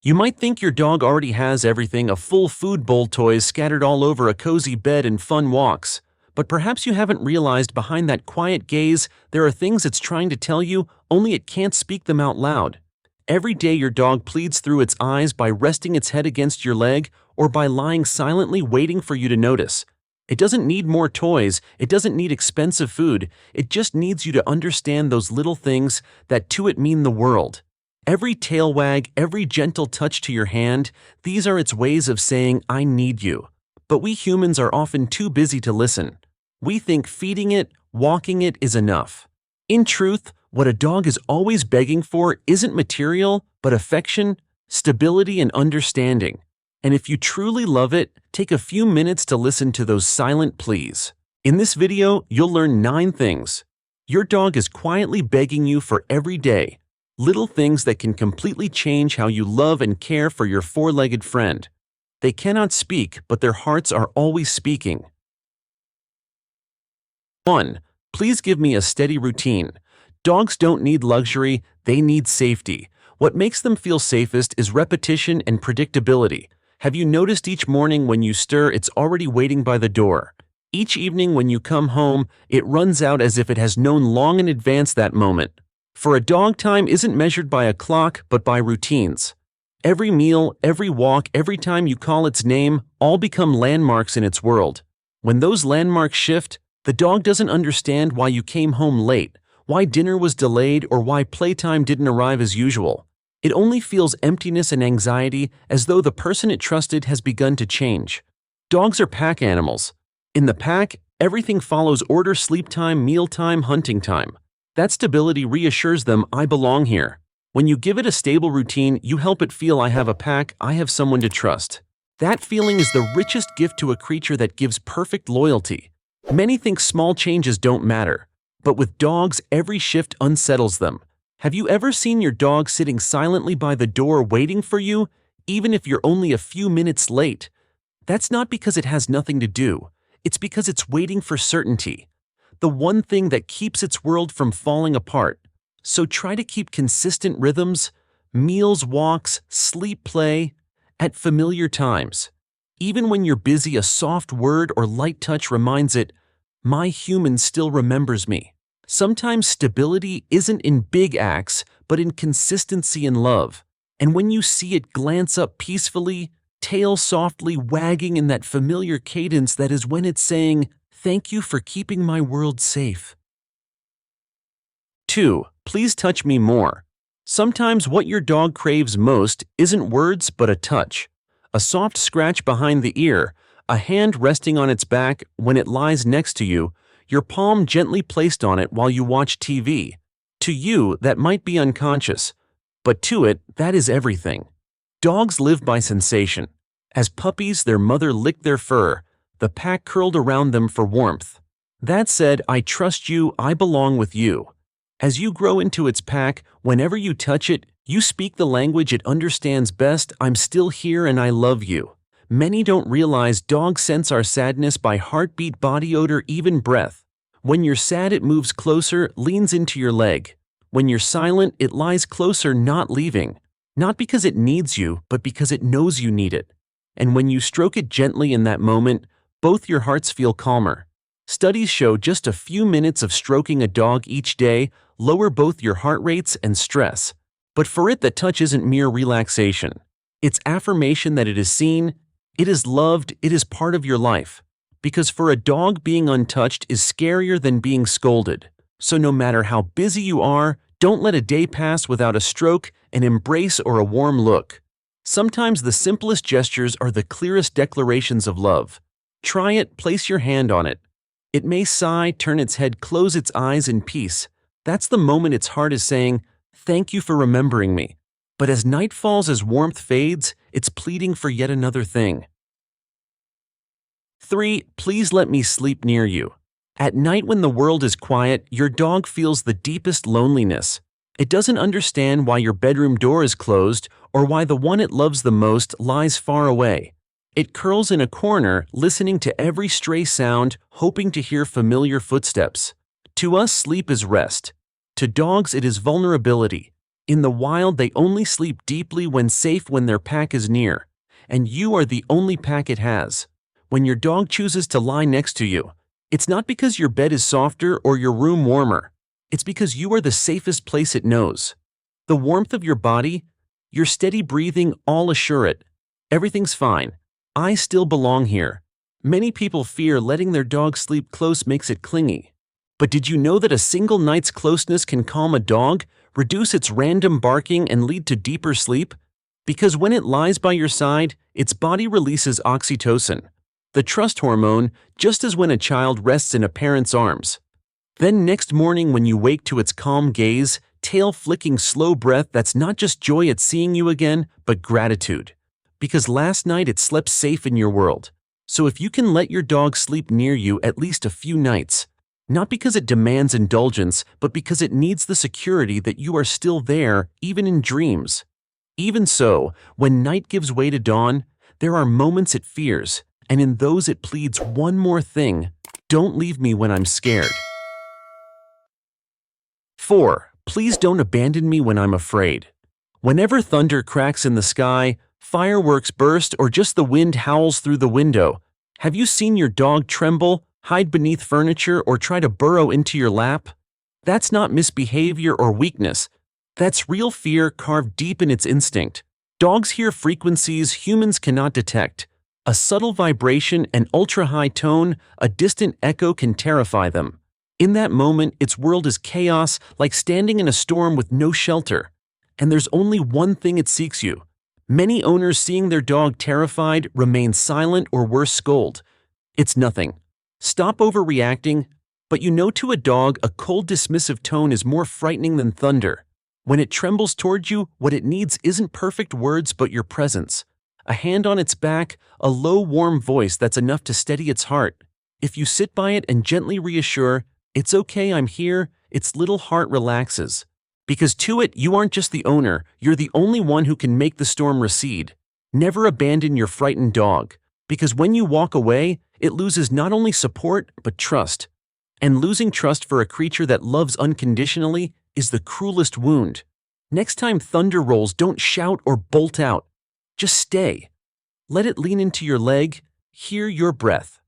You might think your dog already has everything, a full food bowl, toys scattered all over, a cozy bed, and fun walks. But perhaps you haven't realized behind that quiet gaze, there are things it's trying to tell you, only it can't speak them out loud. Every day your dog pleads through its eyes by resting its head against your leg or by lying silently waiting for you to notice. It doesn't need more toys, it doesn't need expensive food, it just needs you to understand those little things that to it mean the world. Every tail wag, every gentle touch to your hand, these are its ways of saying, I need you. But we humans are often too busy to listen. We think feeding it, walking it is enough. In truth, what a dog is always begging for isn't material, but affection, stability, and understanding. And if you truly love it, take a few minutes to listen to those silent pleas. In this video, you'll learn 9 things your dog is quietly begging you for every day. Little things that can completely change how you love and care for your 4-legged friend. They cannot speak, but their hearts are always speaking. 1. Please give me a steady routine. Dogs don't need luxury, they need safety. What makes them feel safest is repetition and predictability. Have you noticed each morning when you stir, it's already waiting by the door? Each evening when you come home, it runs out as if it has known long in advance that moment. For a dog, time isn't measured by a clock, but by routines. Every meal, every walk, every time you call its name, all become landmarks in its world. When those landmarks shift, the dog doesn't understand why you came home late, why dinner was delayed, or why playtime didn't arrive as usual. It only feels emptiness and anxiety, as though the person it trusted has begun to change. Dogs are pack animals. In the pack, everything follows order: sleep time, meal time, hunting time. That stability reassures them, I belong here. When you give it a stable routine, you help it feel, I have a pack, I have someone to trust. That feeling is the richest gift to a creature that gives perfect loyalty. Many think small changes don't matter, but with dogs, every shift unsettles them. Have you ever seen your dog sitting silently by the door waiting for you, even if you're only a few minutes late? That's not because it has nothing to do. It's because it's waiting for certainty, the one thing that keeps its world from falling apart. So try to keep consistent rhythms, meals, walks, sleep, play, at familiar times. Even when you're busy, a soft word or light touch reminds it, my human still remembers me. Sometimes stability isn't in big acts, but in consistency and love. And when you see it glance up peacefully, tail softly wagging in that familiar cadence, that is when it's saying, thank you for keeping my world safe. 2. Please touch me more. Sometimes what your dog craves most isn't words but a touch. A soft scratch behind the ear, a hand resting on its back when it lies next to you, your palm gently placed on it while you watch TV. To you, that might be unconscious, but to it, that is everything. Dogs live by sensation. As puppies, their mother licked their fur, the pack curled around them for warmth. That said, I trust you, I belong with you. As you grow into its pack, whenever you touch it, you speak the language it understands best, I'm still here and I love you. Many don't realize dogs sense our sadness by heartbeat, body odor, even breath. When you're sad, it moves closer, leans into your leg. When you're silent, it lies closer, not leaving. Not because it needs you, but because it knows you need it. And when you stroke it gently in that moment, both your hearts feel calmer. Studies show just a few minutes of stroking a dog each day lower both your heart rates and stress. But for it, the touch isn't mere relaxation. It's affirmation that it is seen, it is loved, it is part of your life. Because for a dog, being untouched is scarier than being scolded. So no matter how busy you are, don't let a day pass without a stroke, an embrace, or a warm look. Sometimes the simplest gestures are the clearest declarations of love. Try it, place your hand on it. It may sigh, turn its head, close its eyes in peace. That's the moment its heart is saying, thank you for remembering me. But as night falls, as warmth fades, it's pleading for yet another thing. 3. Please let me sleep near you. At night when the world is quiet, your dog feels the deepest loneliness. It doesn't understand why your bedroom door is closed or why the one it loves the most lies far away. It curls in a corner, listening to every stray sound, hoping to hear familiar footsteps. To us, sleep is rest. To dogs, it is vulnerability. In the wild, they only sleep deeply when safe when their pack is near. And you are the only pack it has. When your dog chooses to lie next to you, it's not because your bed is softer or your room warmer. It's because you are the safest place it knows. The warmth of your body, your steady breathing all assure it. Everything's fine. I still belong here. Many people fear letting their dog sleep close makes it clingy. But did you know that a single night's closeness can calm a dog, reduce its random barking, and lead to deeper sleep? Because when it lies by your side, its body releases oxytocin, the trust hormone, just as when a child rests in a parent's arms. Then next morning when you wake to its calm gaze, tail flicking slow breath, that's not just joy at seeing you again, but gratitude. Because last night it slept safe in your world. So if you can let your dog sleep near you at least a few nights, not because it demands indulgence, but because it needs the security that you are still there, even in dreams. Even so, when night gives way to dawn, there are moments it fears, and in those it pleads one more thing: don't leave me when I'm scared. 4. Please don't abandon me when I'm afraid. Whenever thunder cracks in the sky, fireworks burst, or just the wind howls through the window, have you seen your dog tremble, hide beneath furniture, or try to burrow into your lap? That's not misbehavior or weakness. That's real fear carved deep in its instinct. Dogs hear frequencies humans cannot detect. A subtle vibration, an ultra-high tone, a distant echo can terrify them. In that moment, its world is chaos, like standing in a storm with no shelter. And there's only one thing it seeks: you. Many owners, seeing their dog terrified, remain silent or worse, scold. It's nothing. Stop overreacting. But you know, to a dog, a cold, dismissive tone is more frightening than thunder. When it trembles toward you, what it needs isn't perfect words but your presence. A hand on its back, a low, warm voice that's enough to steady its heart. If you sit by it and gently reassure, "It's okay, I'm here," its little heart relaxes. Because to it, you aren't just the owner, you're the only one who can make the storm recede. Never abandon your frightened dog, because when you walk away, it loses not only support, but trust. And losing trust for a creature that loves unconditionally is the cruelest wound. Next time thunder rolls, don't shout or bolt out. Just stay. Let it lean into your leg, hear your breath.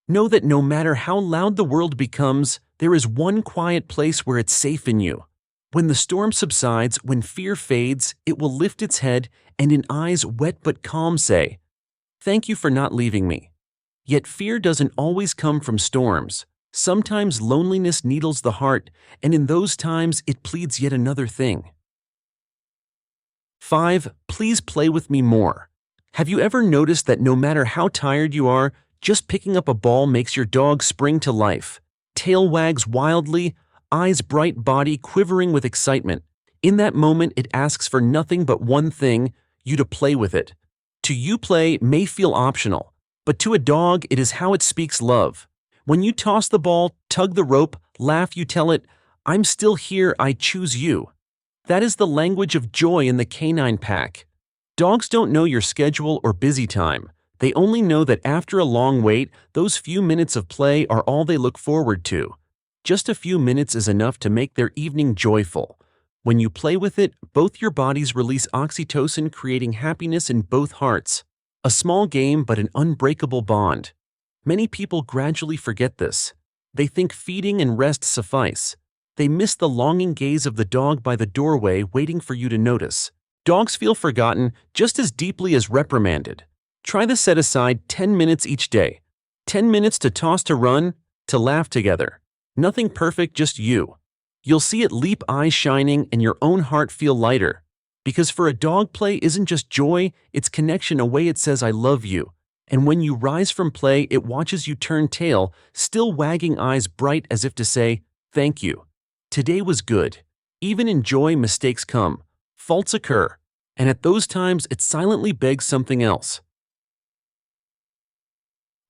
Know that no matter how loud the world becomes, there is one quiet place where it's safe in you. When the storm subsides, when fear fades, it will lift its head and, in eyes wet but calm, say, "Thank you for not leaving me." Yet fear doesn't always come from storms. Sometimes loneliness needles the heart, and in those times it pleads yet another thing. 5. Please play with me more. Have you ever noticed that no matter how tired you are, just picking up a ball makes your dog spring to life? Tail wags wildly, eyes bright, body quivering with excitement. In that moment, it asks for nothing but one thing: you to play with it. To you, play may feel optional, but to a dog, it is how it speaks love. When you toss the ball, tug the rope, laugh, you tell it, "I'm still here, I choose you." That is the language of joy in the canine pack. Dogs don't know your schedule or busy time. They only know that after a long wait, those few minutes of play are all they look forward to. Just a few minutes is enough to make their evening joyful. When you play with it, both your bodies release oxytocin, creating happiness in both hearts. A small game, but an unbreakable bond. Many people gradually forget this. They think feeding and rest suffice. They miss the longing gaze of the dog by the doorway, waiting for you to notice. Dogs feel forgotten just as deeply as reprimanded. Try to set aside 10 minutes each day. 10 minutes to toss, to run, to laugh together. Nothing perfect, just you. You'll see it leap, eyes shining, and your own heart feel lighter. Because for a dog, play isn't just joy, it's connection, a way it says, "I love you." And when you rise from play, it watches you turn tail, still wagging, eyes bright as if to say, "Thank you. Today was good." Even in joy, mistakes come. Faults occur. And at those times, it silently begs something else.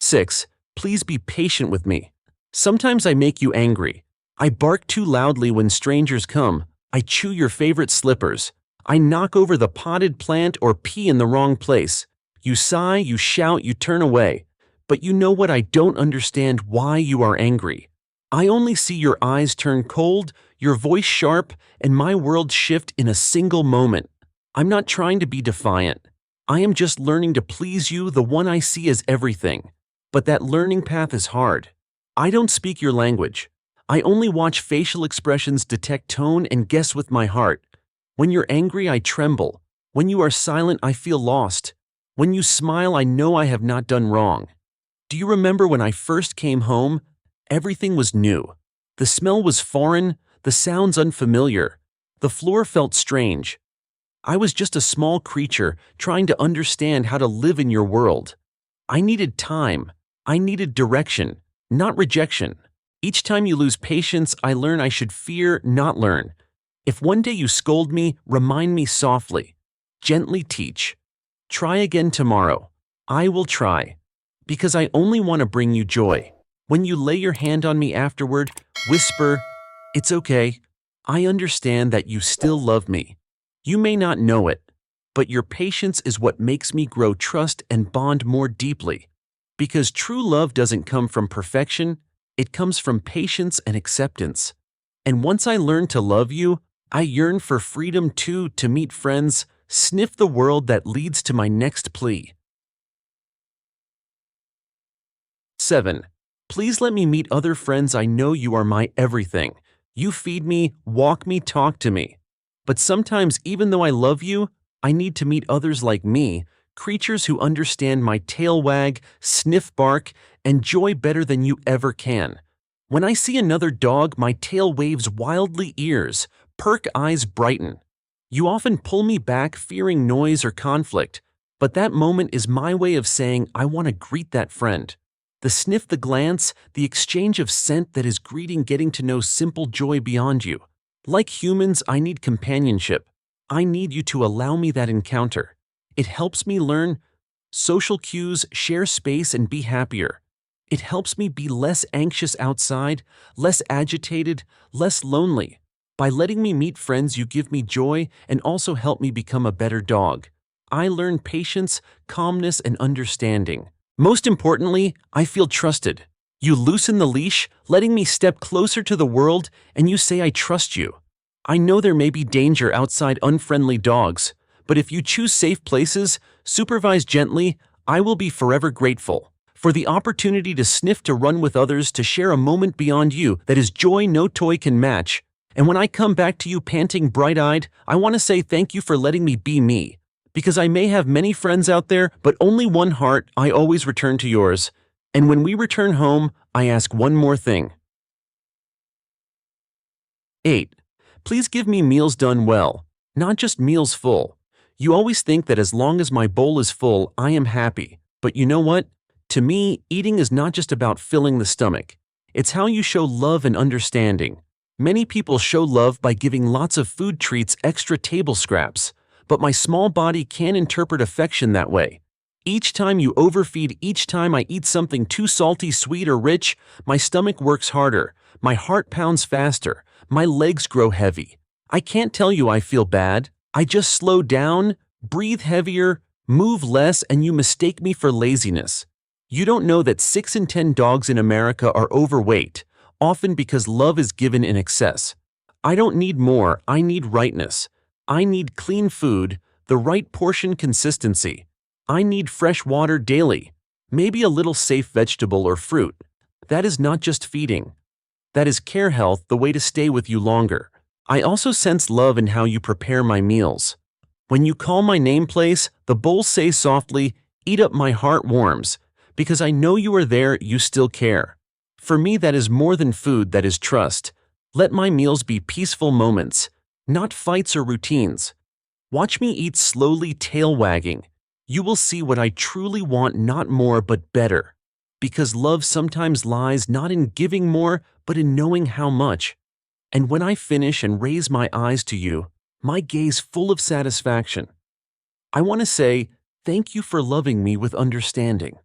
6. Please be patient with me. Sometimes I make you angry. I bark too loudly when strangers come. I chew your favorite slippers. I knock over the potted plant or pee in the wrong place. You sigh, you shout, you turn away. But you know what? I don't understand why you are angry. I only see your eyes turn cold, your voice sharp, and my world shift in a single moment. I'm not trying to be defiant. I am just learning to please you, the one I see as everything. But that learning path is hard. I don't speak your language. I only watch facial expressions, detect tone, and guess with my heart. When you're angry, I tremble. When you are silent, I feel lost. When you smile, I know I have not done wrong. Do you remember when I first came home? Everything was new. The smell was foreign, the sounds unfamiliar. The floor felt strange. I was just a small creature trying to understand how to live in your world. I needed time. I needed direction, not rejection. Each time you lose patience, I learn I should fear, not learn. If one day you scold me, remind me softly. Gently teach. Try again tomorrow. I will try. Because I only want to bring you joy. When you lay your hand on me afterward, whisper, "It's okay. I understand that you still love me." You may not know it, but your patience is what makes me grow trust and bond more deeply. Because true love doesn't come from perfection, it comes from patience and acceptance. And once I learn to love you, I yearn for freedom too, to meet friends, sniff the world that leads to my next plea. 7. Please let me meet other friends. I know you are my everything. You feed me, walk me, talk to me. But sometimes, even though I love you, I need to meet others like me, creatures who understand my tail wag, sniff bark, and joy better than you ever can. When I see another dog, my tail waves wildly, ears perk, eyes brighten. You often pull me back, fearing noise or conflict, but that moment is my way of saying I want to greet that friend. The sniff, the glance, the exchange of scent that is greeting, getting to know simple joy beyond you. Like humans, I need companionship. I need you to allow me that encounter. It helps me learn social cues, share space, and be happier. It helps me be less anxious outside, less agitated, less lonely. By letting me meet friends, you give me joy and also help me become a better dog. I learn patience, calmness, and understanding. Most importantly, I feel trusted. You loosen the leash, letting me step closer to the world, and you say I trust you. I know there may be danger outside, unfriendly dogs, but if you choose safe places, supervise gently, I will be forever grateful. For the opportunity to sniff, to run with others, to share a moment beyond you that is joy no toy can match. And when I come back to you panting, bright-eyed, I want to say thank you for letting me be me. Because I may have many friends out there, but only one heart. I always return to yours. And when we return home, I ask one more thing. 8. Please give me meals done well, not just meals full. You always think that as long as my bowl is full, I am happy. But you know what? To me, eating is not just about filling the stomach. It's how you show love and understanding. Many people show love by giving lots of food treats, extra table scraps. But my small body can't interpret affection that way. Each time you overfeed, each time I eat something too salty, sweet, or rich, my stomach works harder, my heart pounds faster, my legs grow heavy. I can't tell you I feel bad. I just slow down, breathe heavier, move less, and you mistake me for laziness. You don't know that 6 in 10 dogs in America are overweight, often because love is given in excess. I don't need more, I need rightness. I need clean food, the right portion consistency. I need fresh water daily, maybe a little safe vegetable or fruit. That is not just feeding. That is care, health, the way to stay with you longer. I also sense love in how you prepare my meals. When you call my name, place, the bowl say softly, eat up, my heart warms. Because I know you are there, you still care. For me, that is more than food, that is trust. Let my meals be peaceful moments, not fights or routines. Watch me eat slowly, tail wagging. You will see what I truly want, not more but better. Because love sometimes lies not in giving more, but in knowing how much. And when I finish and raise my eyes to you, my gaze full of satisfaction, I want to say, thank you for loving me with understanding.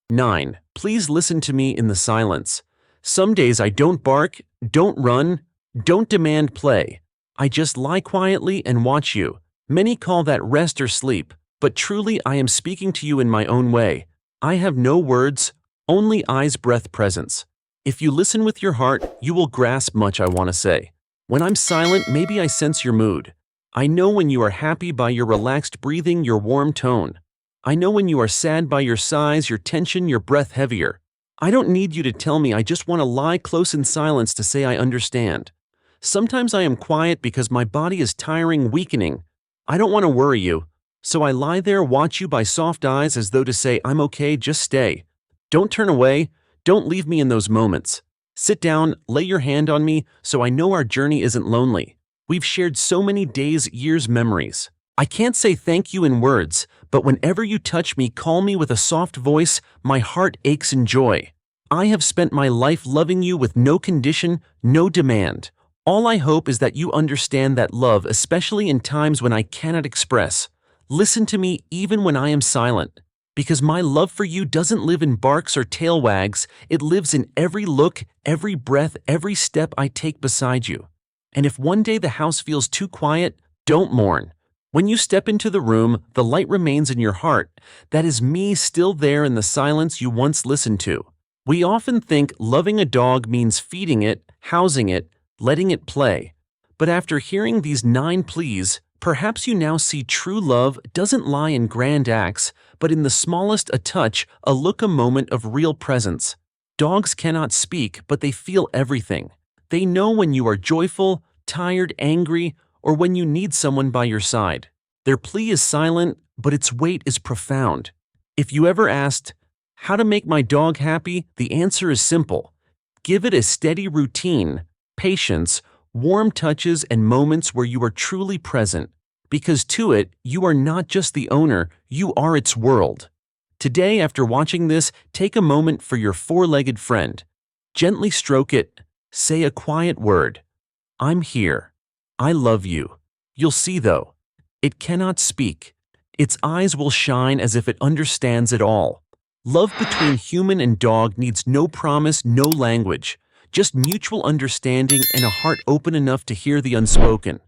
9. Please listen to me in the silence. Some days I don't bark, don't run, don't demand play. I just lie quietly and watch you. Many call that rest or sleep, but truly I am speaking to you in my own way. I have no words, only eyes, breath, presence. If you listen with your heart, you will grasp much I want to say. When I'm silent, maybe I sense your mood. I know when you are happy by your relaxed breathing, your warm tone. I know when you are sad by your sighs, your tension, your breath heavier. I don't need you to tell me, I just want to lie close in silence to say I understand. Sometimes I am quiet because my body is tiring, weakening. I don't want to worry you. So I lie there, watch you by soft eyes as though to say, I'm okay, just stay. Don't turn away, don't leave me in those moments. Sit down, lay your hand on me so I know our journey isn't lonely. We've shared so many days, years, memories. I can't say thank you in words, but whenever you touch me, call me with a soft voice, my heart aches in joy. I have spent my life loving you with no condition, no demand. All I hope is that you understand that love, especially in times when I cannot express. Listen to me even when I am silent. Because my love for you doesn't live in barks or tail wags, it lives in every look, every breath, every step I take beside you. And if one day the house feels too quiet, don't mourn. When you step into the room, the light remains in your heart. That is me still there in the silence you once listened to. We often think loving a dog means feeding it, housing it, letting it play. But after hearing these 9 pleas, perhaps you now see true love doesn't lie in grand acts, but in the smallest a touch, a look, a moment of real presence. Dogs cannot speak, but they feel everything. They know when you are joyful, tired, angry, or when you need someone by your side. Their plea is silent, but its weight is profound. If you ever asked, how to make my dog happy, the answer is simple. Give it a steady routine, patience, warm touches, and moments where you are truly present. Because to it, you are not just the owner, you are its world. Today, after watching this, take a moment for your 4-legged friend. Gently stroke it. Say a quiet word. I'm here. I love you. You'll see though. It cannot speak. Its eyes will shine as if it understands it all. Love between human and dog needs no promise, no language. Just mutual understanding and a heart open enough to hear the unspoken.